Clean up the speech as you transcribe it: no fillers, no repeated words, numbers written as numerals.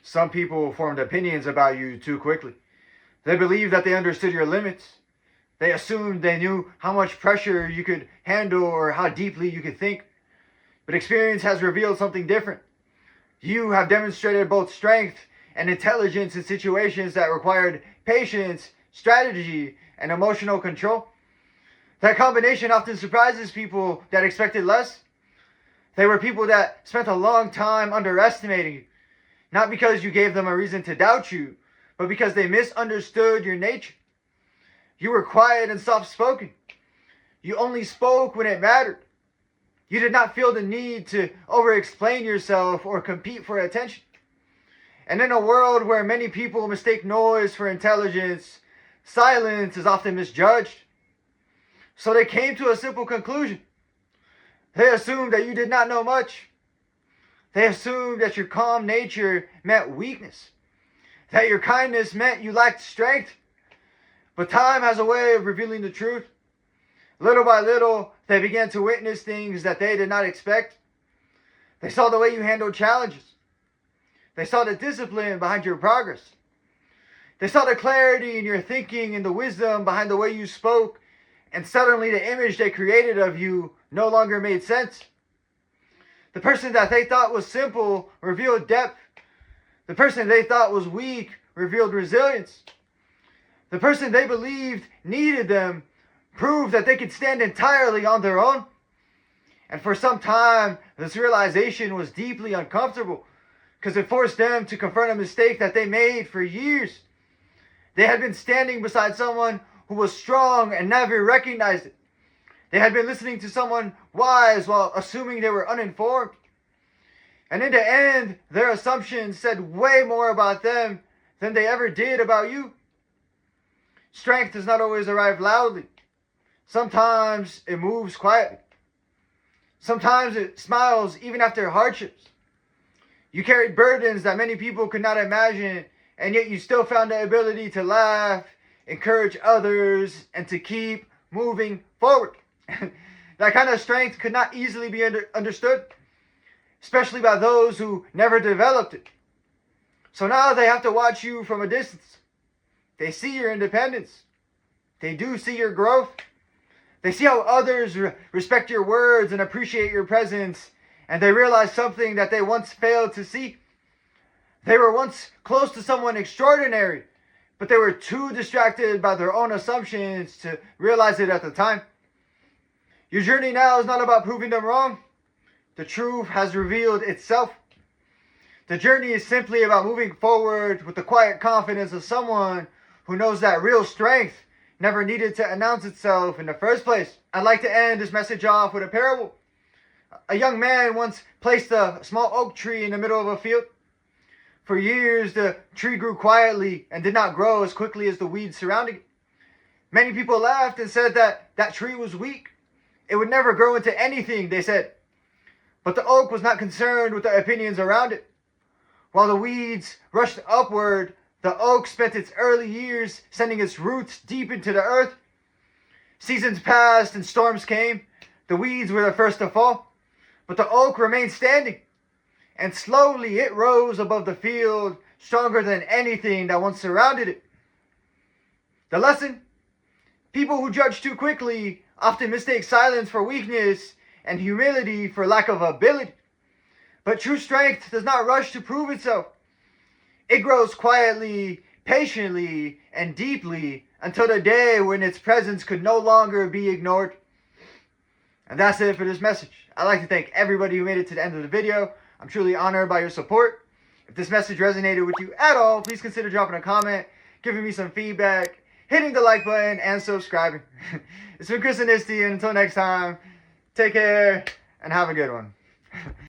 Some people formed opinions about you too quickly. They believed that they understood your limits. They assumed they knew how much pressure you could handle or how deeply you could think. But experience has revealed something different. You have demonstrated both strength and intelligence in situations that required patience, strategy, and emotional control. That combination often surprises people that expected less. They were people that spent a long time underestimating you, not because you gave them a reason to doubt you, but because they misunderstood your nature. You were quiet and soft-spoken. You only spoke when it mattered. You did not feel the need to over-explain yourself or compete for attention. And in a world where many people mistake noise for intelligence, silence is often misjudged. So they came to a simple conclusion. They assumed that you did not know much. They assumed that your calm nature meant weakness, that your kindness meant you lacked strength. But time has a way of revealing the truth. Little by little, they began to witness things that they did not expect. They saw the way you handled challenges. They saw the discipline behind your progress. They saw the clarity in your thinking and the wisdom behind the way you spoke. And suddenly the image they created of you no longer made sense. The person that they thought was simple revealed depth. The person they thought was weak revealed resilience. The person they believed needed them proved that they could stand entirely on their own. And for some time, this realization was deeply uncomfortable because it forced them to confront a mistake that they made for years. They had been standing beside someone who was strong and never recognized it. They had been listening to someone wise while assuming they were uninformed. And in the end, their assumptions said way more about them than they ever did about you. Strength does not always arrive loudly. Sometimes it moves quietly. Sometimes it smiles even after hardships. You carried burdens that many people could not imagine, and yet you still found the ability to laugh, encourage others, and to keep moving forward. That kind of strength could not easily be understood, especially by those who never developed it. So now they have to watch you from a distance. They see your independence. They do see your growth. They see how others respect your words and appreciate your presence, and they realize something that they once failed to see. They were once close to someone extraordinary, but they were too distracted by their own assumptions to realize it at the time. Your journey now is not about proving them wrong. The truth has revealed itself. The journey is simply about moving forward with the quiet confidence of someone who knows that real strength never needed to announce itself in the first place. I'd like to end this message off with a parable. A young man once placed a small oak tree in the middle of a field. For years, the tree grew quietly and did not grow as quickly as the weeds surrounding it. Many people laughed and said that that tree was weak. It would never grow into anything, they said. But the oak was not concerned with the opinions around it. While the weeds rushed upward, the oak spent its early years sending its roots deep into the earth. Seasons passed and storms came. The weeds were the first to fall, but the oak remained standing. And slowly it rose above the field, stronger than anything that once surrounded it. The lesson? People who judge too quickly often mistake silence for weakness and humility for lack of ability. But true strength does not rush to prove itself. It grows quietly, patiently, and deeply until the day when its presence could no longer be ignored. And that's it for this message. I'd like to thank everybody who made it to the end of the video. I'm truly honored by your support. If this message resonated with you at all, please consider dropping a comment, giving me some feedback, hitting the like button, and subscribing. It's been Chris Anisti, and until next time, take care and have a good one.